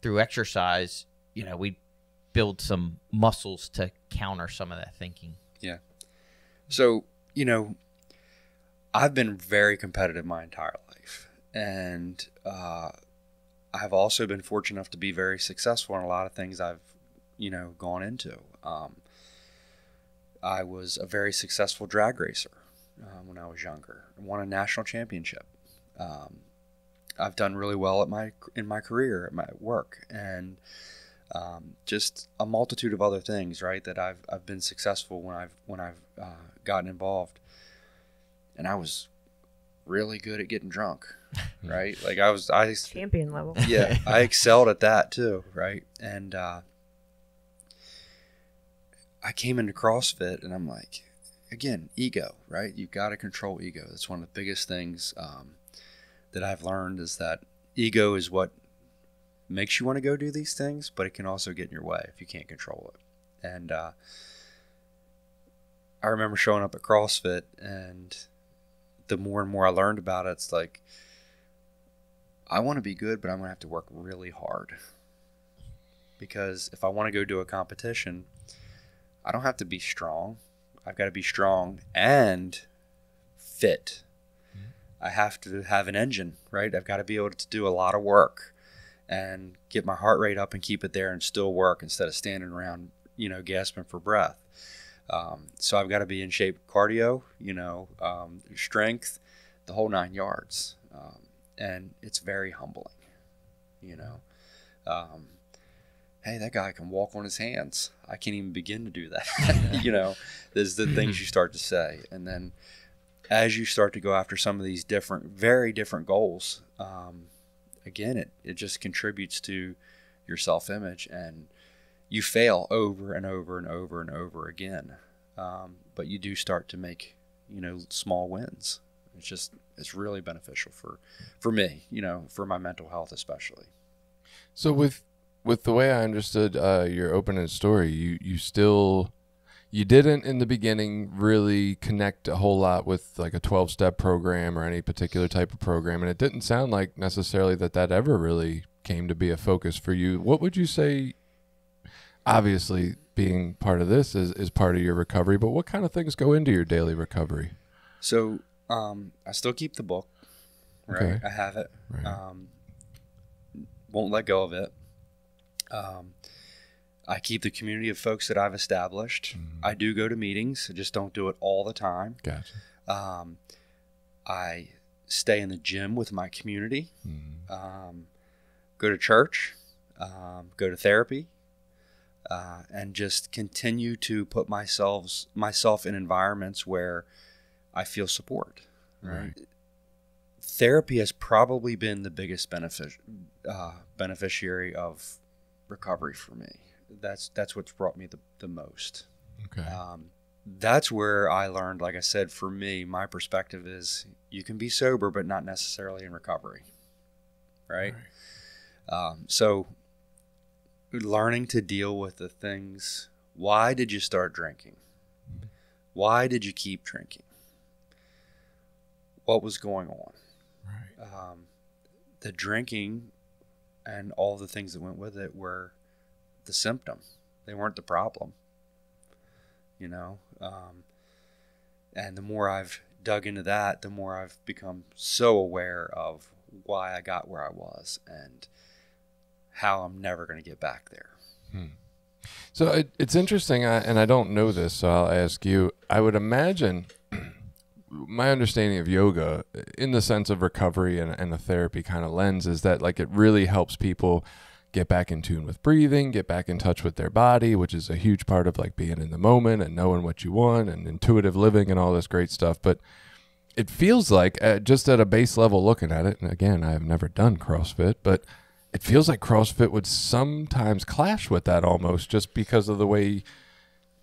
through exercise, we build some muscles to counter some of that thinking. Yeah. So, I've been very competitive my entire life. And I've also been fortunate enough to be very successful in a lot of things I've, gone into. I was a very successful drag racer when I was younger. I won a national championship. I've done really well in my career, at my work, and just a multitude of other things, right? That I've been successful when I've gotten involved, and I was really good at getting drunk, right? Like I champion level. Yeah, I excelled at that too, right? And I came into CrossFit, and I'm like, again, ego, right? You've got to control ego. That's one of the biggest things that I've learned is that ego is what makes you want to go do these things, but it can also get in your way if you can't control it. And I remember showing up at CrossFit, and the more and more I learned about it, it's like, I want to be good, but I'm going to have to work really hard. Because if I want to go do a competition, I don't have to be strong. I've got to be strong and fit. I have to have an engine, right? I've got to be able to do a lot of work and get my heart rate up and keep it there and still work instead of standing around, gasping for breath. So I've got to be in shape, cardio, strength, the whole 9 yards. And it's very humbling, hey, that guy can walk on his hands. I can't even begin to do that. There's the things you start to say. And then as you start to go after some of these very different goals, again, it just contributes to your self-image, and you fail over and over and over and over again. But you do start to make, small wins. It's really beneficial for me, for my mental health especially. So with the way I understood your opening story, you didn't in the beginning really connect a whole lot with like a 12-step program or any particular type of program, and it didn't sound like necessarily that ever really came to be a focus for you. What would you say, obviously being part of this is part of your recovery, but what kind of things go into your daily recovery? So I still keep the book, right? Okay. I have it. Right. Won't let go of it. I keep the community of folks that I've established. Mm-hmm. I do go to meetings. I just don't do it all the time. Gotcha. I stay in the gym with my community, go to church, go to therapy, and just continue to put myself in environments where I feel support. Right. Therapy has probably been the biggest beneficiary of recovery for me. That's what's brought me the most. Okay. That's where I learned, like I said, for me, my perspective is you can be sober, but not necessarily in recovery. Right. So learning to deal with the things. Why did you start drinking? Why did you keep drinking? What was going on? Right. The drinking and all the things that went with it were the symptom. They weren't the problem. And the more I've dug into that, the more I've become so aware of why I got where I was and how I'm never going to get back there. So it's interesting, and I don't know this, so I'll ask you. I would imagine my understanding of yoga in the sense of recovery and a therapy kind of lens is that like it really helps people get back in tune with breathing, get back in touch with their body, which is a huge part of like being in the moment and knowing what you want and intuitive living and all this great stuff. But it feels like just at a base level looking at it, and again, I have never done CrossFit, but it feels like CrossFit would sometimes clash with that almost just because of the way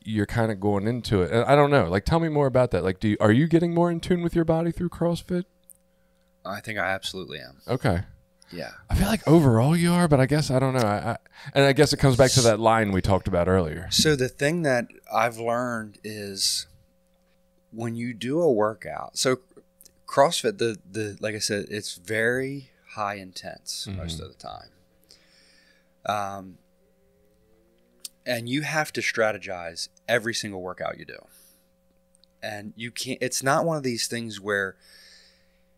you're kind of going into it. And I don't know, like, tell me more about that. Like, are you getting more in tune with your body through CrossFit? I think I absolutely am. Okay. Yeah. I feel like overall you are, but I guess I don't know. And I guess it comes back to that line we talked about earlier. So the thing that I've learned is when you do a workout, so CrossFit, the like I said, it's very high intense most of the time. And you have to strategize every single workout you do. And you can't, it's not one of these things where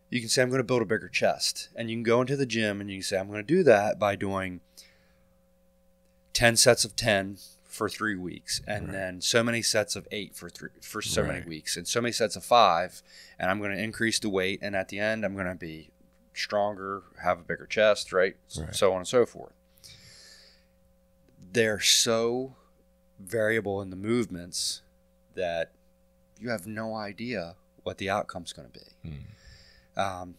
you can say, I'm going to build a bigger chest. And you can go into the gym and you can say, I'm going to do that by doing 10 sets of 10 for 3 weeks. And then so many sets of 8 for so many weeks. And so many sets of 5. And I'm going to increase the weight. And at the end, I'm going to be stronger, have a bigger chest, right? So on and so forth. They're so variable in the movements that you have no idea what the outcome's going to be. And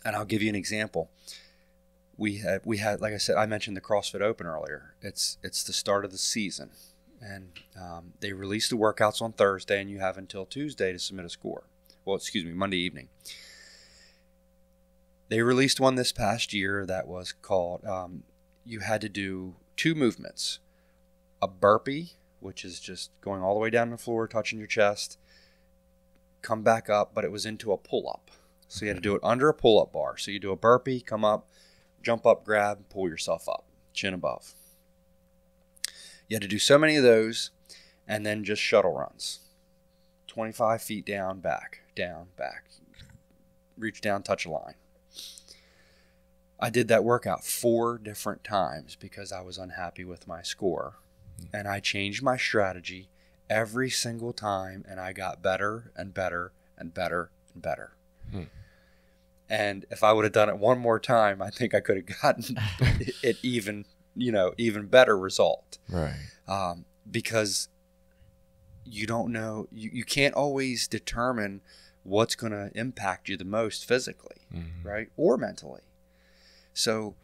I'll give you an example. We had, like I said, I mentioned the CrossFit Open earlier. It's the start of the season, and they release the workouts on Thursday, and you have until Tuesday to submit a score. Well, Monday evening. They released one this past year that was called, you had to do 2 movements. A burpee, which is just going all the way down the floor, touching your chest, come back up, but it was into a pull-up. So you had to do it under a pull-up bar. So you do a burpee, come up, jump up, grab, pull yourself up, chin above. You had to do so many of those, and then just shuttle runs. 25 feet down, back, reach down, touch a line. I did that workout 4 different times because I was unhappy with my score. And I changed my strategy every single time, and I got better and better and better and better. And if I would have done it one more time, I think I could have gotten it even better result. Right. Because you don't know, you can't always determine what's going to impact you the most physically, right? Or mentally. So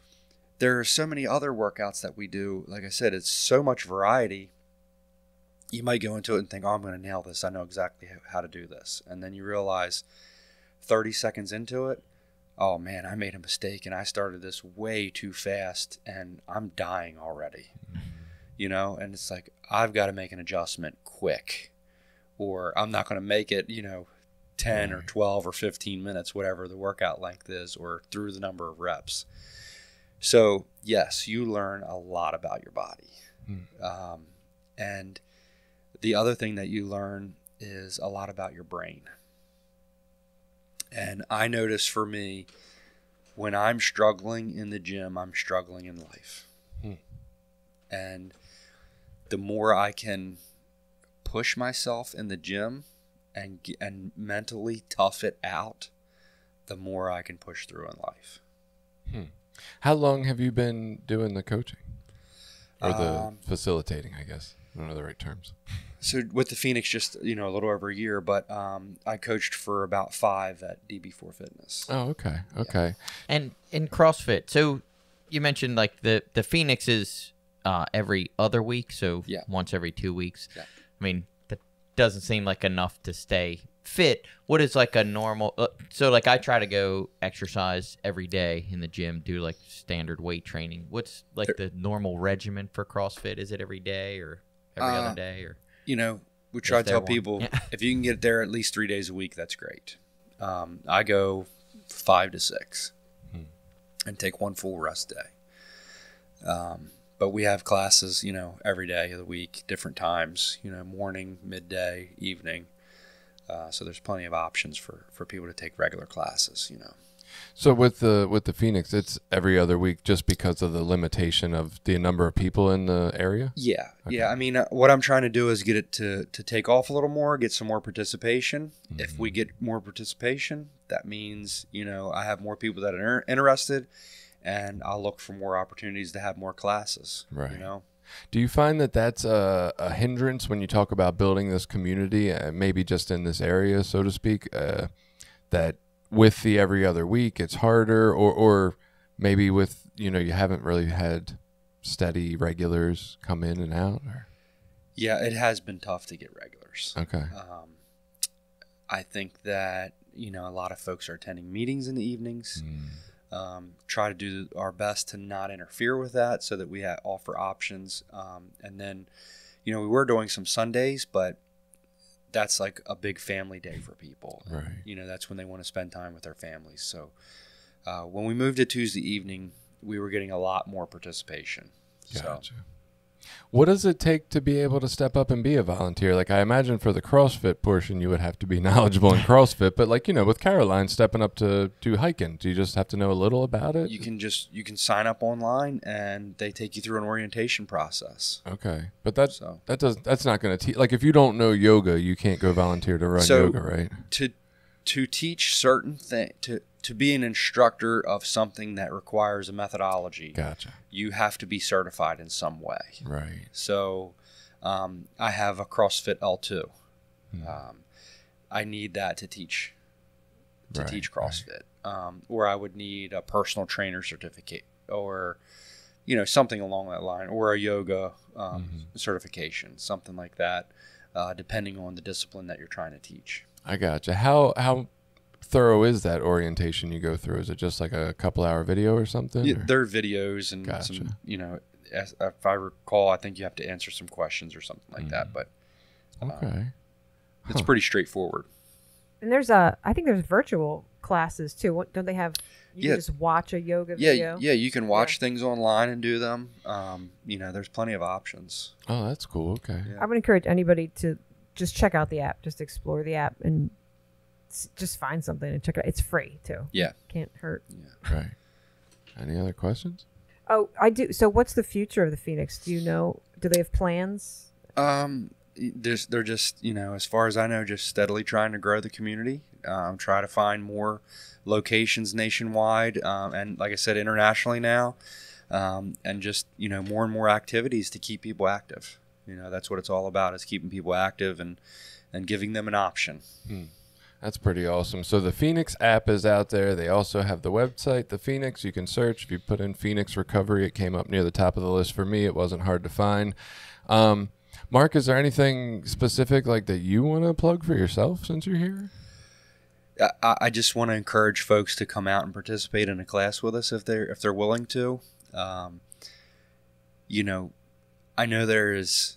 there are so many other workouts that we do. Like I said, it's so much variety. You might go into it and think, oh, I'm going to nail this. I know exactly how to do this. And then you realize 30 seconds into it, oh man, I made a mistake and I started this way too fast and I'm dying already. And it's like, I've got to make an adjustment quick, or I'm not going to make it, 10 or 12 or 15 minutes, whatever the workout length is, or through the number of reps. So yes, you learn a lot about your body. And the other thing that you learn is a lot about your brain. And I notice for me, when I'm struggling in the gym, I'm struggling in life. And the more I can push myself in the gym and mentally tough it out, the more I can push through in life. How long have you been doing the coaching or the Um, facilitating, I guess? I don't know the right terms. So with the Phoenix, just, a little over a year, but I coached for about 5 at DB4 Fitness. Oh, okay. Okay. And in CrossFit, so you mentioned like the Phoenix is every other week, so Yeah. once every 2 weeks. Yeah. I mean, that doesn't seem like enough to stay fit. What is like a normal? So like I try to go exercise every day in the gym, do like standard weight training. What's like the normal regimen for CrossFit? Is it every day or every other day or? We try to there tell one? people Yeah. if you can get there at least 3 days a week, that's great. I go 5 to 6 and take one full rest day. But we have classes, every day of the week, different times, morning, midday, evening. So there's plenty of options for people to take regular classes, So with the Phoenix, it's every other week just because of the limitation of the number of people in the area? Yeah. Okay. Yeah. I mean, what I'm trying to do is get it to take off a little more, get some more participation. If we get more participation, that means, I have more people that are interested, and I'll look for more opportunities to have more classes, Right. Do you find that that's a hindrance when you talk about building this community, maybe just in this area, so to speak, that with the every other week it's harder, or maybe with, you haven't really had steady regulars come in and out? Or? Yeah, it has been tough to get regulars. Okay. I think that, a lot of folks are attending meetings in the evenings. Try to do our best to not interfere with that so that we offer options. And then, we were doing some Sundays, but that's like a big family day for people. Right. That's when they want to spend time with their families. So when we moved to Tuesday evening, we were getting a lot more participation. Gotcha. What does it take to be able to step up and be a volunteer? Like, I imagine for the CrossFit portion, you would have to be knowledgeable in CrossFit, but like, with Caroline stepping up to do hiking, do you just have to know a little about it? You can sign up online and they take you through an orientation process. Okay. But that's not going to teach, like, if you don't know yoga, you can't go volunteer to run yoga, right? To teach certain things, to be an instructor of something that requires a methodology, Gotcha. You have to be certified in some way. Right. So I have a CrossFit L2. I need that to teach CrossFit. Or I would need a personal trainer certificate, or something along that line, or a yoga certification, something like that, depending on the discipline that you're trying to teach. I gotcha. How thorough is that orientation you go through? Is it just like a couple-hour video or something? Yeah, or? there are videos and Gotcha. some, if I recall, I think you have to answer some questions or something like that. But Okay. it's pretty straightforward. And I think there's virtual classes too. Don't they have? You Yeah. can just watch a yoga video. Yeah, you can watch things online and do them. There's plenty of options. Oh, that's cool. Okay. Yeah. I would encourage anybody to just check out the app, just explore the app, and just find something and check it out. It's free too. Yeah. Can't hurt. Right. Any other questions? Oh, I do. So, what's the future of the Phoenix? Do you know? Do they have plans? They're just, as far as I know, just steadily trying to grow the community, try to find more locations nationwide, and like I said, internationally now, and just, more and more activities to keep people active. That's what it's all about, is keeping people active and giving them an option. That's pretty awesome. So the Phoenix app is out there. They also have the website, the Phoenix. You can search. If you put in Phoenix Recovery, it came up near the top of the list for me. It wasn't hard to find. Mark, is there anything specific like that you want to plug for yourself since you're here? I just want to encourage folks to come out and participate in a class with us if they're willing to. I know there is,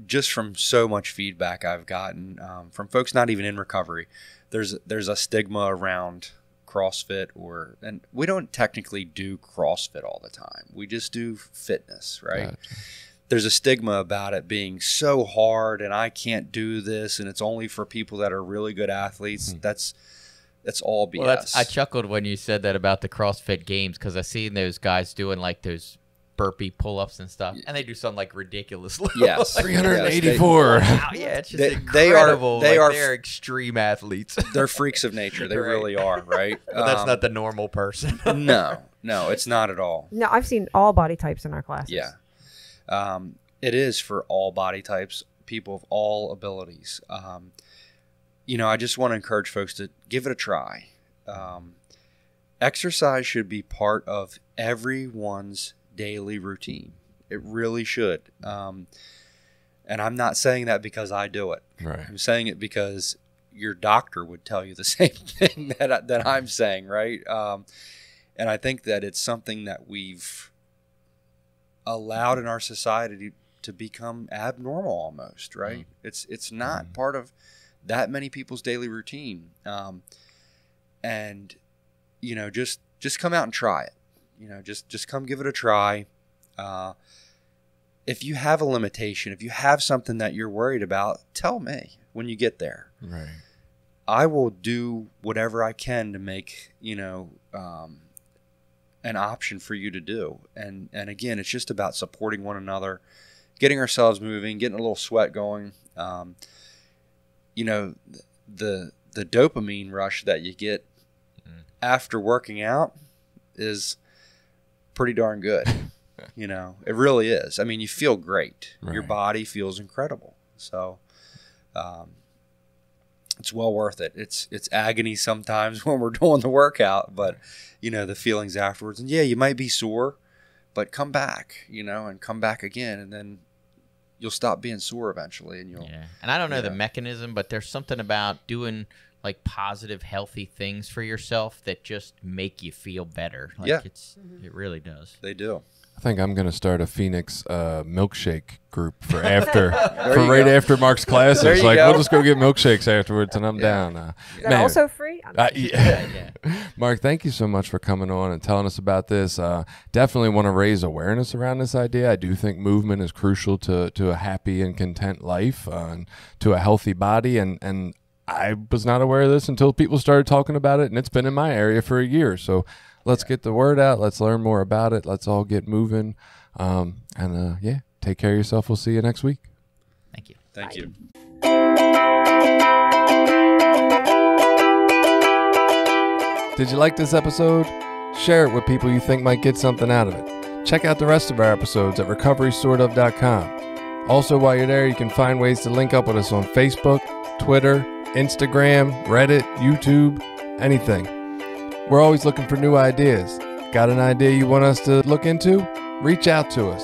just from so much feedback I've gotten from folks not even in recovery, there's a stigma around CrossFit, and we don't technically do CrossFit all the time. We just do fitness, right? Gotcha. There's a stigma about it being so hard, and I can't do this, and it's only for people that are really good athletes. That's all BS. Well, I chuckled when you said that about the CrossFit Games, because I seen those guys doing like those burpee pull-ups and stuff, and they do something like ridiculous. Yes. 384. Wow, yeah, it's just they are- incredible. They're extreme athletes. They're freaks of nature. They Right. really are, right? But that's not the normal person. No, it's not at all. No, I've seen all body types in our classes. Yeah. It is for all body types, people of all abilities. I just want to encourage folks to give it a try. Exercise should be part of everyone's daily routine. It really should. And I'm not saying that because I do it. Right. I'm saying it because your doctor would tell you the same thing that I'm saying, right? And I think that it's something that we've allowed in our society to become abnormal almost, right? It's not part of that many people's daily routine. And just come out and try it. Just come give it a try. If you have a limitation, if you have something that you're worried about, tell me when you get there. Right. I will do whatever I can to make, an option for you to do. And again, it's just about supporting one another, getting ourselves moving, getting a little sweat going. The dopamine rush that you get after working out is pretty darn good. It really is. I mean, you feel great. Right. Your body feels incredible. So, it's well worth it. It's agony sometimes when we're doing the workout, but the feelings afterwards. And yeah, you might be sore, but come back, and come back again, and then you'll stop being sore eventually. And you'll. Yeah. And I don't know the mechanism, but there's something about doing like positive, healthy things for yourself that just make you feel better. Like it really does. They do. I think I'm going to start a Phoenix milkshake group for after Mark's classes. There you Like, go. we'll just go get milkshakes afterwards, and I'm down. Is that also free? Yeah. Mark, thank you so much for coming on and telling us about this. Definitely want to raise awareness around this idea. I do think movement is crucial to a happy and content life, and to a healthy body. And I was not aware of this until people started talking about it, and it's been in my area for a year. So let's get the word out. Let's learn more about it. Let's all get moving. Take care of yourself. We'll see you next week. Thank you. Thank you. Did you like this episode? Share it with people you think might get something out of it. Check out the rest of our episodes at recoverysortof.com. Also, while you're there, you can find ways to link up with us on Facebook, Twitter, Instagram, Reddit, YouTube, anything. We're always looking for new ideas. Got an idea you want us to look into? Reach out to us.